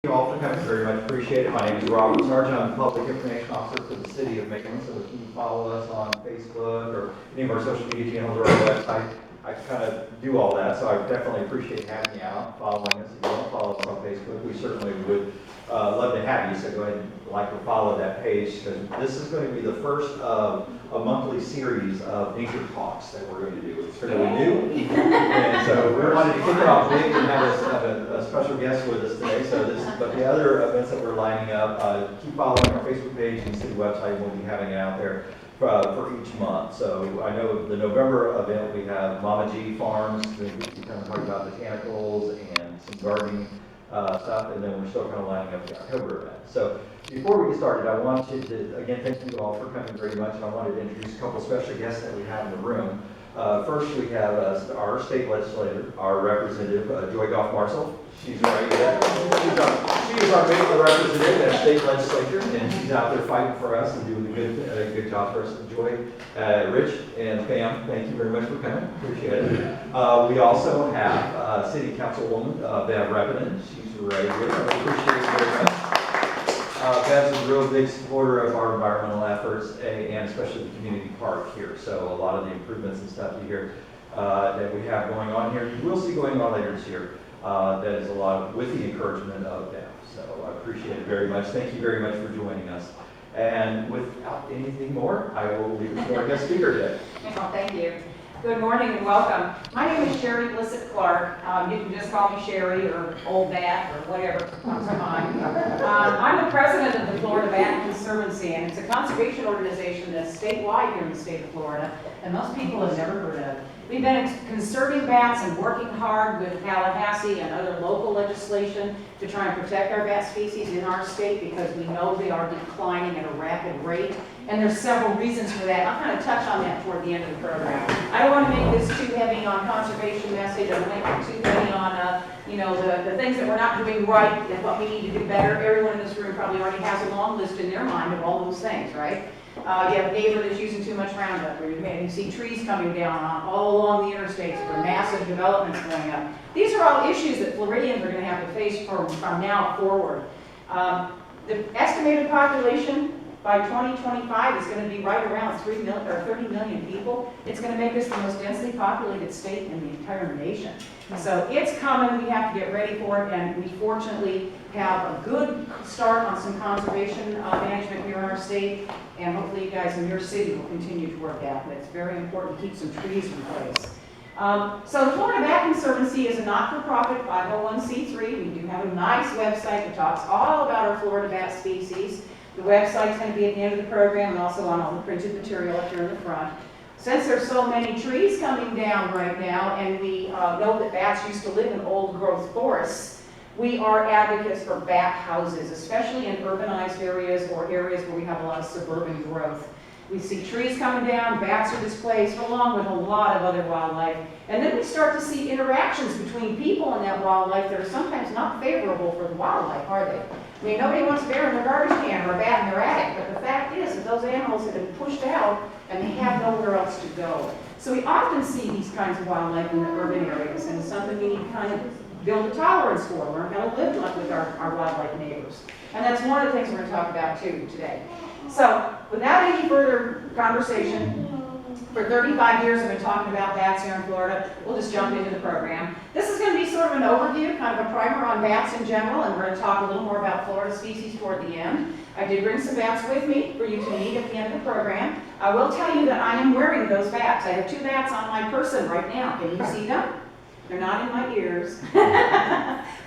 you all for coming, very much appreciate it. My name is Robert Sargent. I'm the Public Information Officer for the City of Maitland. So if you follow us on Facebook or any of our social media channels or our website, I kind of do all that. So I definitely appreciate having you out, following us. If you don't follow us on Facebook, we certainly would love to have you. So go ahead and like or follow that page, because this is going to be the first of a monthly series of nature talks that we're going to do. It's fairly new, and so we wanted to kick it off big and have a special guest with us today. So but the other events that we're lining up, keep following our Facebook page and city website, and we'll be having it out there for each month. So I know the November event we have Mama G Farms, we kind of talk about botanicals and some gardening stuff, and then we're still kind of lining up the October event. So before we get started, I wanted to, again, thank you all for coming very much, and I wanted to introduce a couple special guests that we have in the room. First, we have our state legislator, our representative, Joy Goff Marshall. She's right here. She is our main representative at state legislature, and she's out there fighting for us and doing a good job for us. Joy, Rich, and Pam, thank you very much for coming. Appreciate it. We also have City Councilwoman Bev Reppinen. She's right here. I appreciate it very much. Bev's a real big supporter of our environmental efforts, and especially the community park here. So a lot of the improvements and stuff you hear that we have going on here, you will see going on later this year. That is a lot with the encouragement of Bev. So I appreciate it very much. Thank you very much for joining us. And without anything more, I will leave it to our guest speaker today. Well, thank you. Good morning and welcome. My name is Shari Blissett-Clark. You can just call me Shari or Old Bat or whatever comes to mind. I'm the president of the Florida Bat Conservancy, and it's a conservation organization that's statewide here in the state of Florida, and most people have never heard of. We've been conserving bats and working hard with Tallahassee and other local legislation to try and protect our bat species in our state, because we know they are declining at a rapid rate. And there's several reasons for that. I'll kind of touch on that toward the end of the program. I don't want to make this too heavy on conservation message. I don't want to make it too heavy on, the things that we're not doing right and what we need to do better. Everyone in this room probably already has a long list in their mind of all those things, right? You have a neighbor that's using too much Roundup, or you see trees coming down all along the interstates where massive developments going up. These are all issues that Floridians are going to have to face from now forward. The estimated population by 2025 is going to be right around 30 million people. It's going to make us the most densely populated state in the entire nation. So it's coming. We have to get ready for it, and we fortunately have a good start on some conservation management here in our state, and hopefully you guys in your city will continue to work at it. It's very important to keep some trees in place. So the Florida Bat Conservancy is a not-for-profit 501c3. We do have a nice website that talks all about our Florida bat species. The website's going to be at the end of the program and also on all the printed material up here in the front. Since there's so many trees coming down right now, and we know that bats used to live in old-growth forests, we are advocates for bat houses, especially in urbanized areas or areas where we have a lot of suburban growth. We see trees coming down, bats are displaced, along with a lot of other wildlife. And then we start to see interactions between people and that wildlife that are sometimes not favorable for the wildlife, are they? I mean, nobody wants a bear in their garbage can or a bat in their attic, but the fact is that those animals have been pushed out and they have nowhere else to go. So we often see these kinds of wildlife in the urban areas, and it's something we need to kind of build a tolerance for, learn how to live with our wildlife neighbors. And that's one of the things we're going to talk about too today. So without any further conversation, for 35 years I've been talking about bats here in Florida. We'll just jump into the program. This is going to be sort of an overview, kind of a primer on bats in general, and we're going to talk a little more about Florida species toward the end. I did bring some bats with me for you to meet at the end of the program. I will tell you that I am wearing those bats. I have two bats on my person right now. Can you see them? They're not in my ears.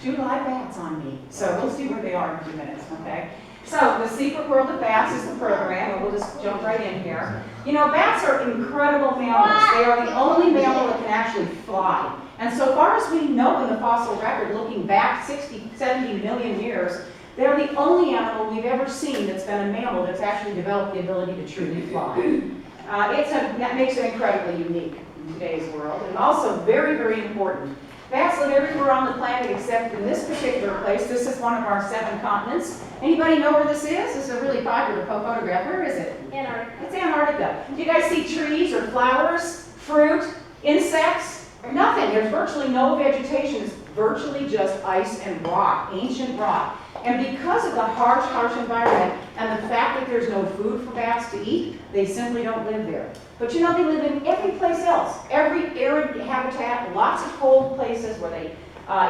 Two live bats on me. So we'll see where they are in a few minutes, okay? So the Secret World of Bats is the program, and we'll just jump right in here. You know, bats are incredible mammals. They are the only mammal that can actually fly. And so far as we know in the fossil record, looking back 60, 70 million years, they're the only animal we've ever seen that's been a mammal that's actually developed the ability to truly fly. That makes it incredibly unique in today's world, and also very, very important. Bats live everywhere on the planet except in this particular place. This is one of our 7 continents. Anybody know where this is? This is a really popular photograph. Where is it? Antarctica. It's Antarctica. Do you guys see trees or flowers, fruit, insects? Nothing. There's virtually no vegetation. It's virtually just ice and rock, ancient rock. And because of the harsh environment and the fact that there's no food for bats to eat, they simply don't live there. But you know, they live in every place else, every arid habitat, lots of cold places where they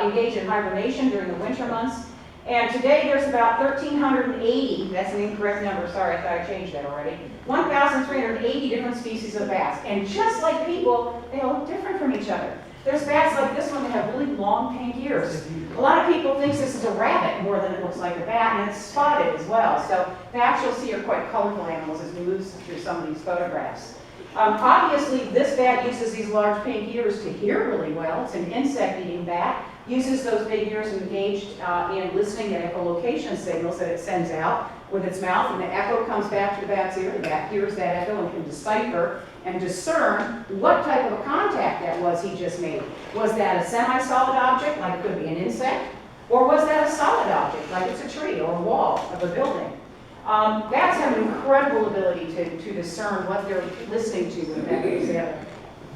engage in hibernation during the winter months. And today there's about 1,380, that's an incorrect number, sorry, I thought I changed that already, 1,380 different species of bats. And just like people, they all look different from each other. There's bats like this one that have really long pink ears. A lot of people think this is a rabbit more than it looks like a bat, and it's spotted as well. So bats you'll see are quite colorful animals as we move through some of these photographs. Obviously, this bat uses these large pink ears to hear really well. It's an insect-eating bat. Uses those big ears engaged in listening to echolocation signals that it sends out with its mouth, and the echo comes back to the bat's ear. The bat hears that echo and can decipher and discern what type of a contact that was he just made. Was that a semi-solid object, like it could be an insect, or was that a solid object, like it's a tree or a wall of a building? Bats have an incredible ability to discern what they're listening to when that goes in.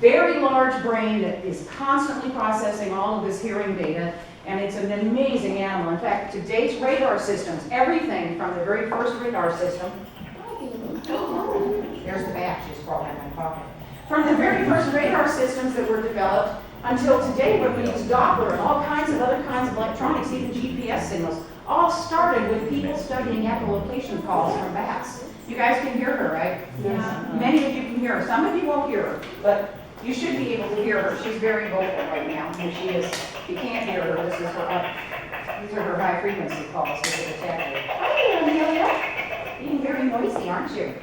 Very large brain that is constantly processing all of this hearing data, and it's an amazing animal. In fact, to date's radar systems, everything from the very first radar system, there's the bat, she's crawling in my pocket. From the very first radar systems that were developed until today, where we use Doppler and all kinds of other kinds of electronics, even GPS signals, all started with people studying echolocation calls from bats. You guys can hear her, right? Yeah. Many of you can hear her. Some of you won't hear her, but you should be able to hear her. She's very vocal right now, and she is. If you can't hear her, this is her. These are her high frequency calls that get attacked. Hey, Amelia, being very noisy, aren't you?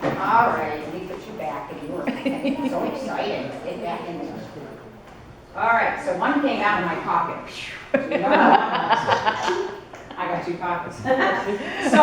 All right, let me put you back in yours. So excited. Get back in there. All right, so one came out of my pocket. I got two pockets. So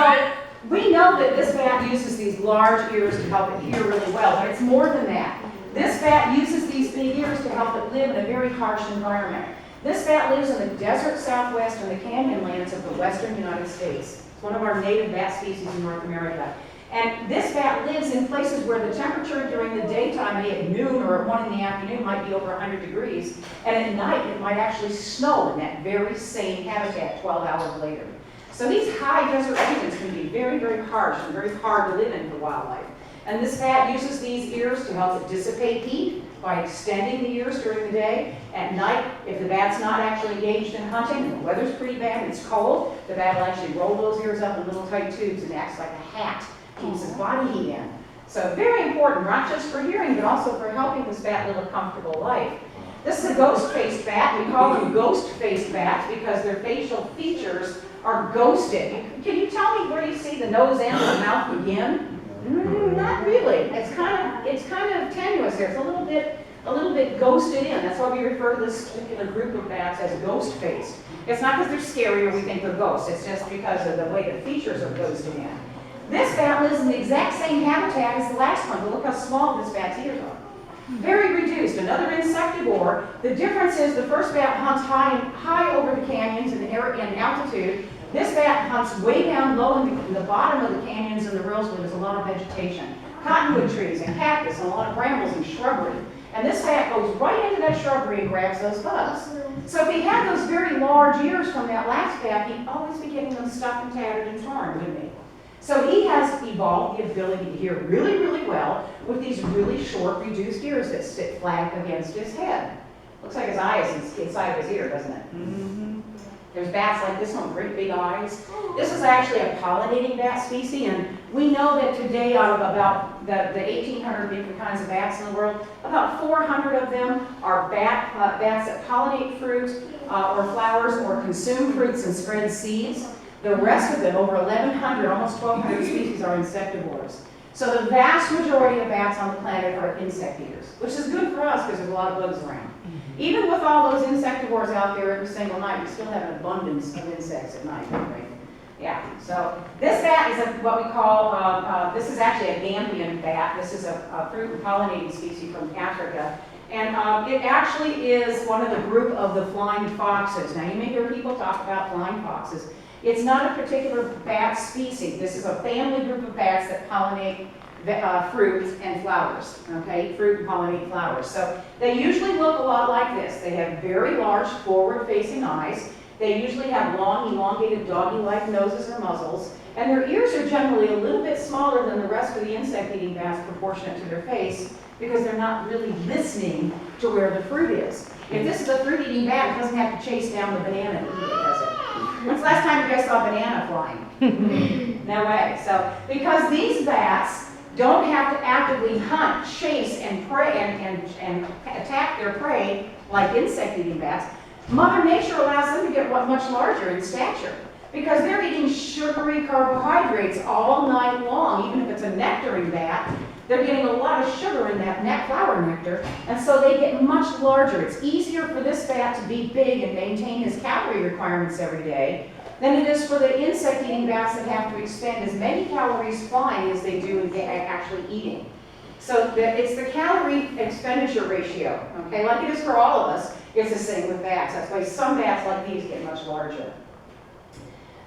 we know that this bat uses these large ears to help it hear really well, but it's more than that. This bat uses these big ears to help it live in a very harsh environment. This bat lives in the desert southwest and the canyon lands of the western United States. It's one of our native bat species in North America. And this bat lives in places where the temperature during the daytime, maybe at noon or at 1 in the afternoon, might be over 100 degrees. And at night, it might actually snow in that very same habitat 12 hours later. So these high desert regions can be very, very harsh and very hard to live in for wildlife. And this bat uses these ears to help it dissipate heat by extending the ears during the day. At night, if the bat's not actually engaged in hunting, and the weather's pretty bad and it's cold, the bat will actually roll those ears up in little tight tubes and acts like a hat, keeps his body heat in. So very important, not just for hearing, but also for helping this bat live a comfortable life. This is a ghost-faced bat. We call them ghost-faced bats because their facial features are ghosted. Can you tell me where you see the nose end and the mouth begin? Not really. It's kind of tenuous there. It's a little bit ghosted in. That's why we refer to this particular group of bats as ghost-faced. It's not because they're scary or we think they're ghosts. It's just because of the way the features are ghosted in. This bat lives in the exact same habitat as the last one, but look how small this bat's ears are. Very reduced, another insectivore. The difference is the first bat hunts high over the canyons in altitude. This bat hunts way down low in the bottom of the canyons and the rills where there's a lot of vegetation. Cottonwood trees and cactus and a lot of brambles and shrubbery. And this bat goes right into that shrubbery and grabs those bugs. So if he had those very large ears from that last bat, he'd always be getting them stuck and tattered and torn, wouldn't he? So he has evolved the ability to hear really, really well with these really short, reduced ears that sit flat against his head. Looks like his eye is inside of his ear, doesn't it? Mm-hmm. There's bats like this one, great big eyes. This is actually a pollinating bat species, and we know that today out of about the 1,800 different kinds of bats in the world, about 400 of them are bats that pollinate fruit or flowers or consume fruits and spread seeds. The rest of them, over 1,100, almost 1,200 species, are insectivores. So the vast majority of bats on the planet are insect eaters, which is good for us because there's a lot of bugs around. Even with all those insectivores out there every single night, we still have an abundance of insects at night, right? Yeah, so this bat is what we call, this is actually a Gambian bat. This is a fruit and pollinating species from Africa. And it actually is one of the group of the flying foxes. Now you may hear people talk about flying foxes. It's not a particular bat species. This is a family group of bats that pollinate fruits and flowers, okay? Fruit and pollinate flowers. So they usually look a lot like this. They have very large forward-facing eyes. They usually have long, elongated, doggy-like noses or muzzles, and their ears are generally a little bit smaller than the rest of the insect-eating bats proportionate to their face, because they're not really listening to where the fruit is. If this is a fruit-eating bat, it doesn't have to chase down the banana to eat it, does it? When's the last time you guys saw a banana flying? No way. So, because these bats don't have to actively hunt, chase, and prey and attack their prey like insect-eating bats, Mother Nature allows them to get much larger in stature, because they're eating sugary carbohydrates all night long. Even if it's a nectaring bat, they're getting a lot of sugar in that flower nectar, and so they get much larger. It's easier for this bat to be big and maintain his calorie requirements every day than it is for the insect-eating bats that have to expend as many calories flying as they do in actually eating. So it's the calorie expenditure ratio, okay? Like it is for all of us, it's the same with bats. That's why some bats like these get much larger.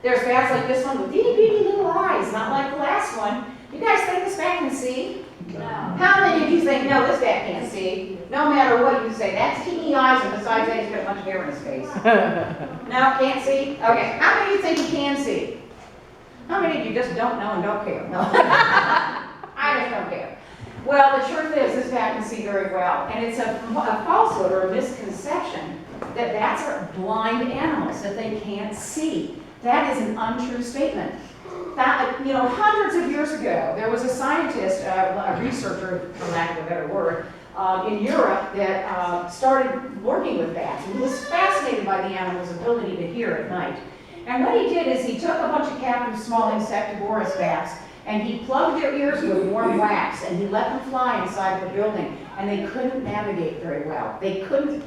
There's bats like this one with itty-bitty little eyes, not like the last one. You guys think this bat can see? No. How many of you think, no, this bat can't see? No matter what you say, that's teeny eyes, and besides that, he's got a bunch of hair in his face. No, can't see? Okay, how many of you think he can see? How many of you just don't know and don't care? No. I just don't care. Well, the truth is, this bat can see very well, and it's a falsehood or a misconception that bats are blind animals, that they can't see. That is an untrue statement. That, you know, hundreds of years ago, there was a scientist, a researcher, for lack of a better word, in Europe that started working with bats. And he was fascinated by the animal's ability to hear at night. And what he did is he took a bunch of captive small insectivorous bats and he plugged their ears with warm wax and he let them fly inside the building. And they couldn't navigate very well. They flew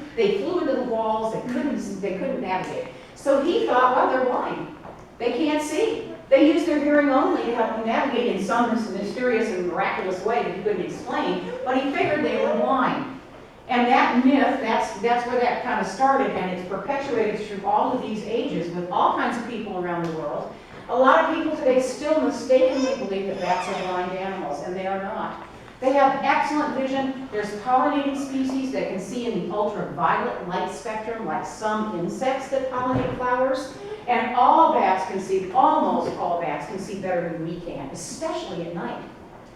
into the walls, they couldn't navigate. So he thought, well, they're blind. They can't see. They use their hearing only to help them navigate in some mysterious and miraculous way that he couldn't explain, but he figured they were blind. And that myth, that's where that kind of started, and it's perpetuated through all of these ages with all kinds of people around the world. A lot of people today still mistakenly believe that bats are blind animals, and they are not. They have excellent vision. There's pollinating species that can see in the ultraviolet light spectrum, like some insects that pollinate flowers. And all bats can see, almost all bats can see better than we can, especially at night.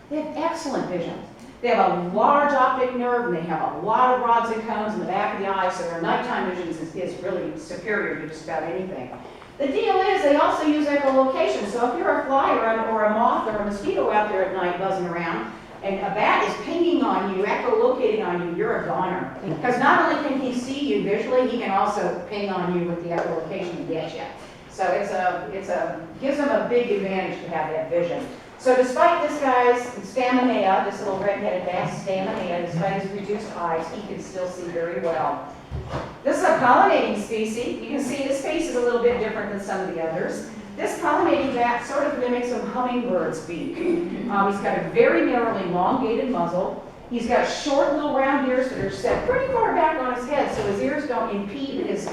They have excellent vision. They have a large optic nerve, and they have a lot of rods and cones in the back of the eye, so their nighttime vision is really superior to just about anything. The deal is they also use echolocation, so if you're a fly or a moth or a mosquito out there at night buzzing around, and a bat is pinging on you, echolocating on you, you're a goner. Because not only can he see you visually, he can also ping on you with the echolocation and get you. So gives him a big advantage to have that vision. So despite this guy's stamina, this little red-headed bat's stamina, despite his reduced eyes, he can still see very well. This is a pollinating species. You can see his face is a little bit different than some of the others. This pollinating bat sort of mimics a hummingbird's beak. He's got a very narrowly elongated muzzle. He's got short little round ears that are set pretty far back on his head so his ears don't impede his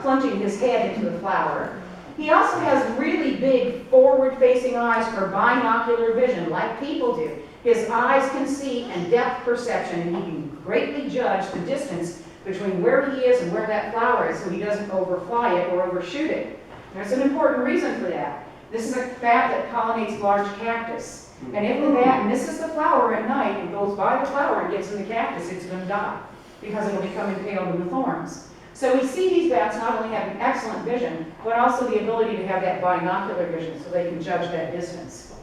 plunging his head into the flower. He also has really big forward-facing eyes for binocular vision, like people do. His eyes can see and depth perception, and he can greatly judge the distance between where he is and where that flower is so he doesn't overfly it or overshoot it. There's an important reason for that. This is a bat that pollinates large cactus. And if the bat misses the flower at night and goes by the flower and gets in the cactus, it's going to die because it will become impaled in the thorns. So we see these bats not only having excellent vision, but also the ability to have that binocular vision so they can judge that distance.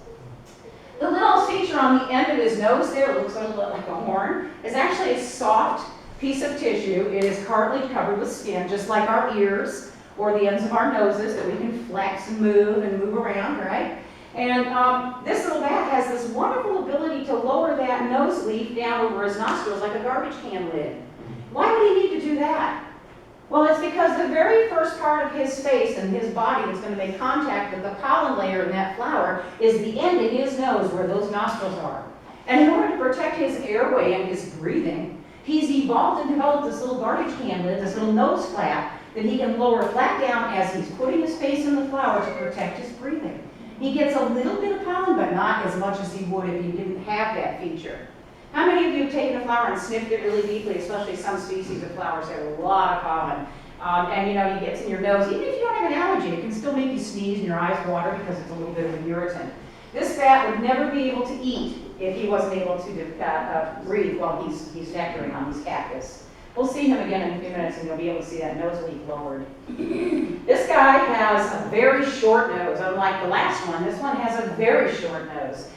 The little feature on the end of his nose there, it looks a little like a horn, is actually a soft piece of tissue. It is cartilage covered with skin, just like our ears or the ends of our noses that we can flex and move around, right? And this little bat has this wonderful ability to lower that nose leaf down over his nostrils like a garbage can lid. Why would he need to do that? Well, it's because the very first part of his face and his body that's going to make contact with the pollen layer in that flower is the end of his nose where those nostrils are. And in order to protect his airway and his breathing, he's evolved and developed this little garbage can lid, this little nose flap, that he can lower flat down as he's putting his face in the flower to protect his breathing. He gets a little bit of pollen, but not as much as he would if you didn't have that feature. How many of you have taken a flower and sniffed it really deeply, especially some species of flowers have a lot of pollen? And you know, it gets in your nose. Even if you don't have an allergy, it can still make you sneeze and your eyes water because it's a little bit of an irritant. This bat would never be able to eat if he wasn't able to breathe while he's nectaring on these cactus. We'll see him again in a few minutes and you'll be able to see that nose leaf lowered. This guy has a very short nose, unlike the last one. This one has a very short nose.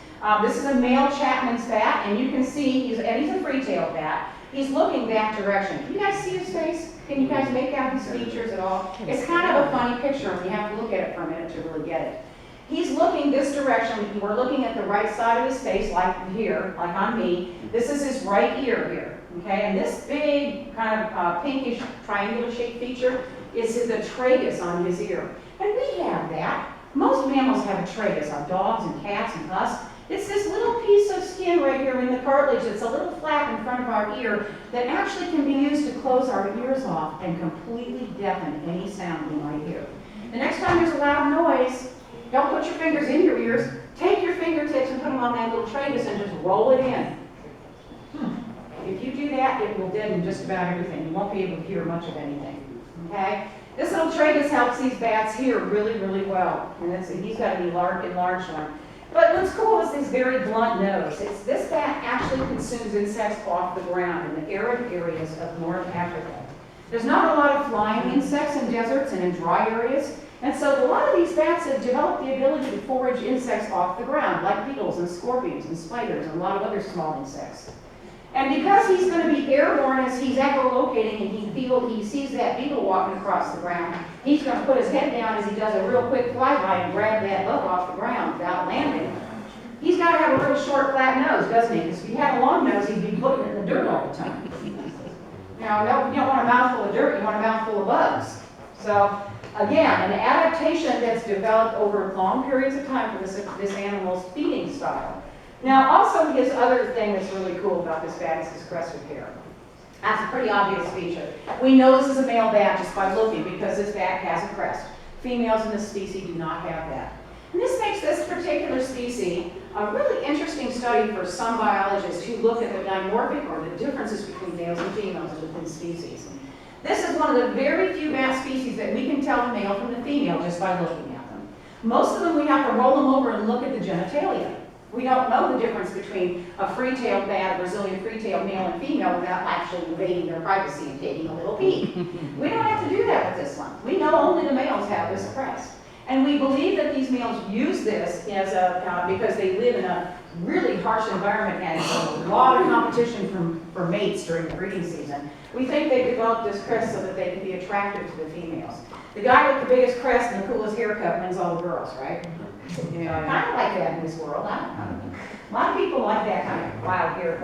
This is a male Chapman's bat, and you can see he's a free-tailed bat. He's looking that direction. Can you guys see his face? Can you guys make out his features at all? It's kind of a funny picture, and you have to look at it for a minute to really get it. He's looking this direction. We're looking at the right side of his face, like here, like on me. This is his right ear here, okay? And this big kind of pinkish triangular-shaped feature is the tragus on his ear. And we have that. Most mammals have a tragus on dogs and cats and us. It's this little piece of skin right here in the cartilage. It's a little flap in front of our ear that actually can be used to close our ears off and completely deafen any sound we might hear. The next time there's a loud noise, don't put your fingers in your ears. Take your fingertips and put them on that little tragus and just roll it in. If you do that, it will deaden just about everything. You won't be able to hear much of anything. Okay? This little tragus helps these bats hear really, really well. And he's got an enlarged one. But what's cool is this very blunt nose. This bat actually consumes insects off the ground in the arid areas of North Africa. There's not a lot of flying insects in deserts and in dry areas. And so a lot of these bats have developed the ability to forage insects off the ground, like beetles and scorpions and spiders and a lot of other small insects. And because he's going to be airborne as he's echolocating and he sees that beetle walking across the ground, he's going to put his head down as he does a real quick flyby and grab that bug off the ground without landing. He's got to have a real short, flat nose, doesn't he? Because if he had a long nose, he'd be putting it in the dirt all the time. Now, no, you don't want a mouthful of dirt, you want a mouthful of bugs. So, again, an adaptation that's developed over long periods of time for this animal's feeding style. Now, also his other thing that's really cool about this bat is his crested hair. That's a pretty obvious feature. We know this is a male bat just by looking because this bat has a crest. Females in this species do not have that. And this makes this particular species a really interesting study for some biologists who look at the dimorphic or the differences between males and females within species. This is one of the very few bat species that we can tell the male from the female just by looking at them. Most of them we have to roll them over and look at the genitalia. We don't know the difference between a free-tailed bat, a Brazilian free-tailed male and female without actually invading their privacy and taking a little peek. We don't have to do that with this one. We know only the males have this crest. And we believe that these males use this as because they live in a really harsh environment and a lot of competition for mates during the breeding season. We think they developed this crest so that they can be attractive to the females. The guy with the biggest crest and the coolest haircut wins all the girls, right? You know, I kind of like that in this world. I don't know. A lot of people like that kind of wild hair.